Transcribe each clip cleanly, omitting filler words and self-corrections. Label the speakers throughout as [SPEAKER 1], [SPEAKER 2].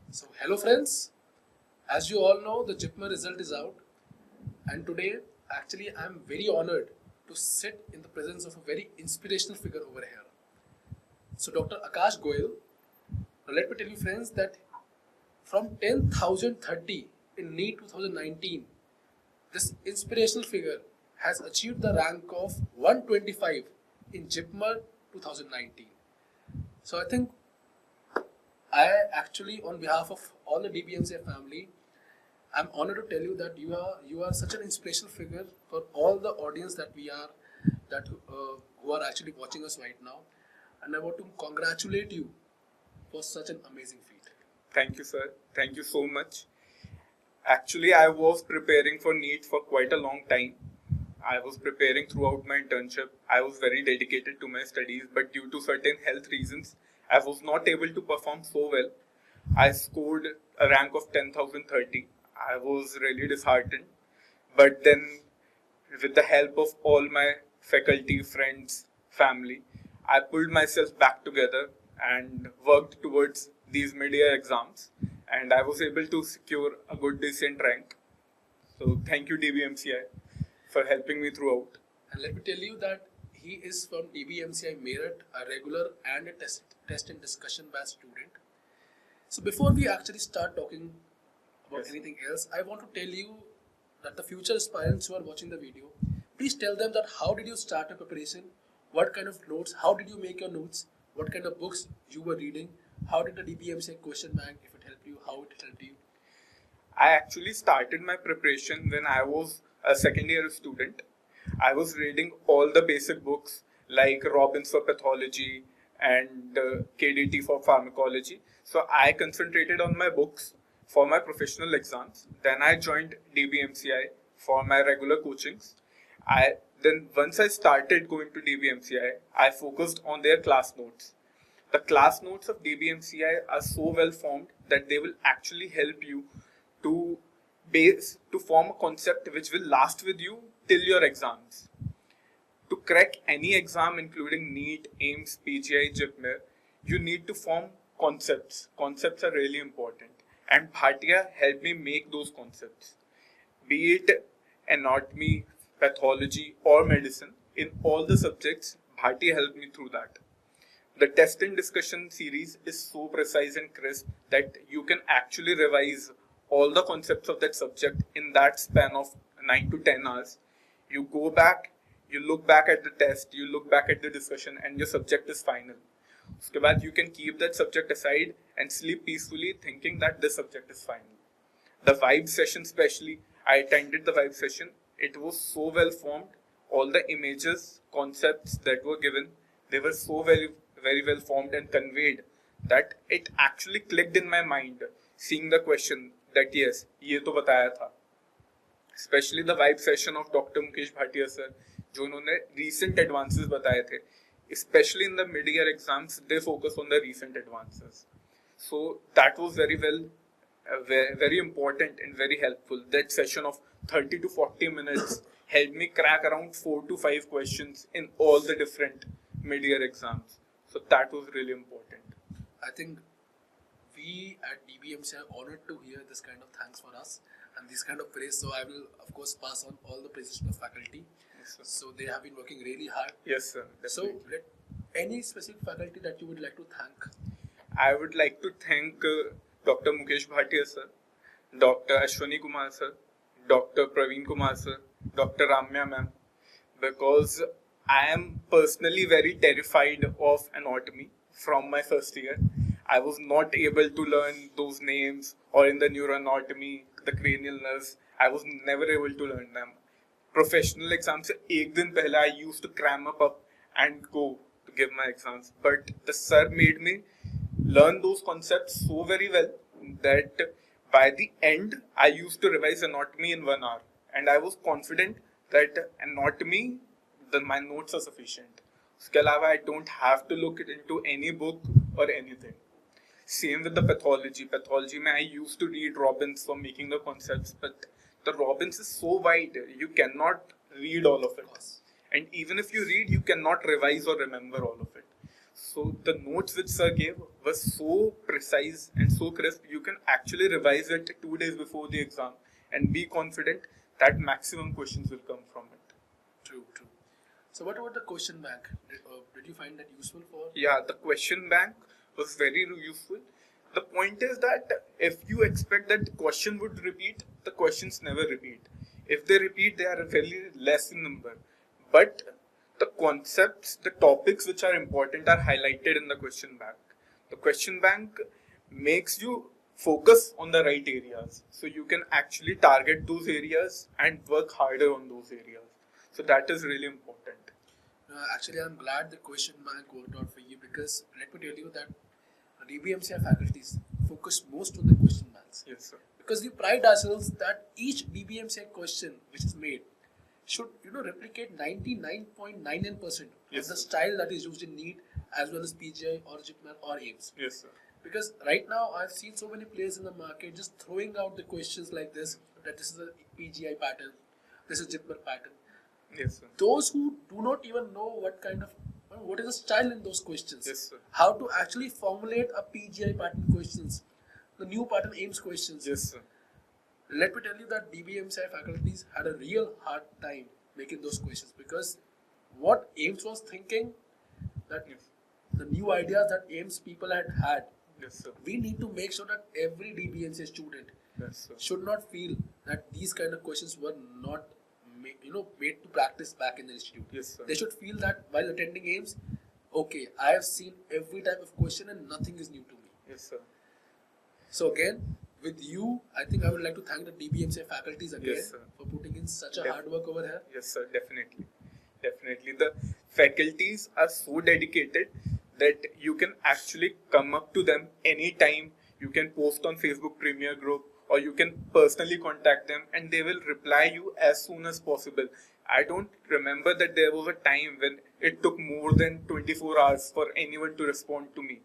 [SPEAKER 1] So hello friends, as you all know the JIPMER result is out and today actually I am very honored to sit in the presence of a very inspirational figure over here. So Dr. Akash Goel, now let me tell you friends that from 10,030 in NEET 2019, this inspirational figure has achieved the rank of 125 in JIPMER 2019. So I think I actually, on behalf of all the DBMCI family, I'm honored to tell you that you are such an inspirational figure for all the audience that who are actually watching us right now, and I want to congratulate you for such an amazing feat.
[SPEAKER 2] Thank you, sir. Thank you so much. Actually, I was preparing for NEET for quite a long time. I was preparing throughout my internship. I was very dedicated to my studies, but due to certain health reasons, I was not able to perform so well. I scored a rank of 10,030. I was really disheartened. But then, with the help of all my faculty, friends, family, I pulled myself back together and worked towards these mid-year exams, and I was able to secure a good decent rank. So thank you DBMCI for helping me throughout.
[SPEAKER 1] And let me tell you that he is from DBMCI Meerut, a regular and a test and discussion batch student. So before we actually start talking about
[SPEAKER 2] Yes.
[SPEAKER 1] anything else, I want to tell you that the future aspirants who are watching the video, please tell them that how did you start your preparation, what kind of notes, how did you make your notes, what kind of books you were reading, how did the DBMCI question bank, if it helped you, how it helped you.
[SPEAKER 2] I actually started my preparation when I was a second year student. I was reading all the basic books like Robbins for pathology and KDT for pharmacology. So I concentrated on my books for my professional exams. Then I joined DBMCI for my regular coachings. Then once I started going to DBMCI, I focused on their class notes. The class notes of DBMCI are so well formed that they will actually help you to to form a concept which will last with you till your exams. To crack any exam including NEET, AIMS, PGI, JIPMER, you need to form concepts. Concepts are really important, and Bhatia helped me make those concepts. Be it anatomy, pathology or medicine, in all the subjects, Bhatia helped me through that. The test and discussion series is so precise and crisp that you can actually revise all the concepts of that subject in that span of 9 to 10 hours. You go back, you look back at the test, you look back at the discussion, and your subject is final. Uske baad you can keep that subject aside and sleep peacefully thinking that this subject is final. The vibe session, especially, I attended the vibe session. It was so well formed. All the images, concepts that were given, they were so very well formed and conveyed that it actually clicked in my mind, seeing the question that yes, ये तो बताया था. Especially the vibe session of Dr. Mukesh Bhatia sir, जो उन्होंने recent advances बताए थे. Especially in the mid-year exams, they focus on the recent advances. So that was very important and very helpful. That session of 30 to 40 minutes helped me crack around 4 to 5 questions in all the different mid-year exams. So that was really important.
[SPEAKER 1] I think we at DBMCI are honored to hear this kind of thanks for us and this kind of praise. So I will of course pass on all the praises to the faculty.
[SPEAKER 2] Yes, sir.
[SPEAKER 1] So they have been working really hard.
[SPEAKER 2] Yes, sir.
[SPEAKER 1] So
[SPEAKER 2] Definitely.
[SPEAKER 1] any specific faculty that you would like to thank?
[SPEAKER 2] I would like to thank Dr. Mukesh Bhatia sir, Dr. Ashwani Kumar sir, Dr. Praveen Kumar sir, Dr. Ramya ma'am, because I am personally very terrified of anatomy from my first year. I was not able to learn those names, or in the neuroanatomy, the cranial nerves, I was never able to learn them. Professional exams से एक दिन पहले I used to cram up and go to give my exams, but the sir made me learn those concepts so very well that by the end I used to revise anatomy in 1 hour, and I was confident that anatomy, my notes are sufficient. उसके अलावा I don't have to look into any book or anything. Same with the pathology. Pathology, I used to read Robbins for making the concepts, but the Robbins is so wide, you cannot read all of it. And even if you read, you cannot revise or remember all of it. So the notes which sir gave was so precise and so crisp, you can actually revise it 2 days before the exam and be confident that maximum questions will come from it.
[SPEAKER 1] True, true. So what about the question bank? Did you find that useful for?
[SPEAKER 2] Yeah, the question bank was very useful. The point is that if you expect that the question would repeat, the questions never repeat. If they repeat, they are very less in number. But the concepts, the topics which are important are highlighted in the question bank. The question bank makes you focus on the right areas. So you can actually target those areas and work harder on those areas. So that is really important.
[SPEAKER 1] Actually, I'm glad the question bank worked out for you because let me tell you that DBMCI faculties focus most on the question banks.
[SPEAKER 2] Yes, sir.
[SPEAKER 1] Because we pride ourselves that each DBMCI question which is made should replicate 99.99%
[SPEAKER 2] Yes,
[SPEAKER 1] of the
[SPEAKER 2] sir.
[SPEAKER 1] style that is used in NEET as well as PGI or JIPMER or AIMS.
[SPEAKER 2] Yes, sir.
[SPEAKER 1] Because right now I've seen so many players in the market just throwing out the questions like this, that this is a PGI pattern, this is JIPMER pattern.
[SPEAKER 2] Yes, sir.
[SPEAKER 1] Those who do not even know what is the style in those questions,
[SPEAKER 2] Yes, sir.
[SPEAKER 1] how to actually formulate a PGI pattern questions, the new pattern AIMS questions.
[SPEAKER 2] Yes, sir.
[SPEAKER 1] Let me tell you that DBMCI faculties had a real hard time making those questions because what AIMS was thinking, that
[SPEAKER 2] Yes.
[SPEAKER 1] the new ideas that AIMS people had,
[SPEAKER 2] Yes, sir.
[SPEAKER 1] we need to make sure that every DBMCI student
[SPEAKER 2] Yes, sir.
[SPEAKER 1] should not feel that these kind of questions were not made to practice back in the institute.
[SPEAKER 2] Yes, sir.
[SPEAKER 1] They should feel that while attending AIMS, okay, I have seen every type of question and nothing is new to me.
[SPEAKER 2] Yes, sir.
[SPEAKER 1] So again, with you, I think I would like to thank the DBMCI faculties again
[SPEAKER 2] Yes, sir.
[SPEAKER 1] for putting in such a hard work over here.
[SPEAKER 2] Yes, sir. Definitely. Definitely. The faculties are so dedicated that you can actually come up to them anytime. You can post on Facebook Premier Group or you can personally contact them and they will reply you as soon as possible. I don't remember that there was a time when it took more than 24 hours for anyone to respond to me.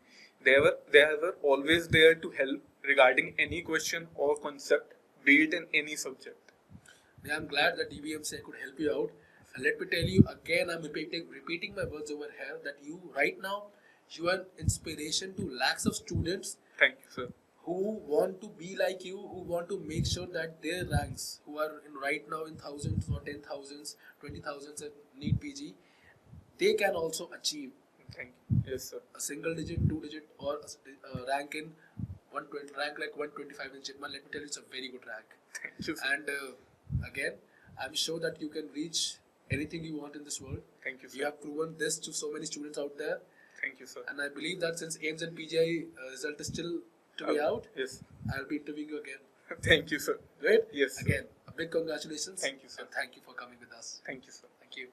[SPEAKER 2] They were always there to help regarding any question or concept, be it in any subject.
[SPEAKER 1] Yeah, I'm glad that DBMCI could help you out. And let me tell you again, I'm repeating my words over here that you right now, you are an inspiration to lakhs of students
[SPEAKER 2] Thank you, sir.
[SPEAKER 1] who want to be like you, who want to make sure that their ranks, who are right now in thousands or 10,000s, 20,000s at NEET PG, they can also achieve
[SPEAKER 2] Thank you. Yes, sir.
[SPEAKER 1] a single digit, 2 digit, or a rank in 120, rank like 125 in JIPMER. Let me tell you, it's a very good rank.
[SPEAKER 2] Thank you, sir.
[SPEAKER 1] And again, I'm sure that you can reach anything you want in this world.
[SPEAKER 2] Thank you, sir.
[SPEAKER 1] You have proven this to so many students out there.
[SPEAKER 2] Thank you, sir.
[SPEAKER 1] And I believe that since AIMS and PGI result is still to be out,
[SPEAKER 2] Yes.
[SPEAKER 1] I'll be interviewing you again.
[SPEAKER 2] Thank you, sir.
[SPEAKER 1] Right?
[SPEAKER 2] Yes, sir.
[SPEAKER 1] Again, a big congratulations.
[SPEAKER 2] Thank you, sir.
[SPEAKER 1] And thank you for coming with us.
[SPEAKER 2] Thank you, sir.
[SPEAKER 1] Thank you.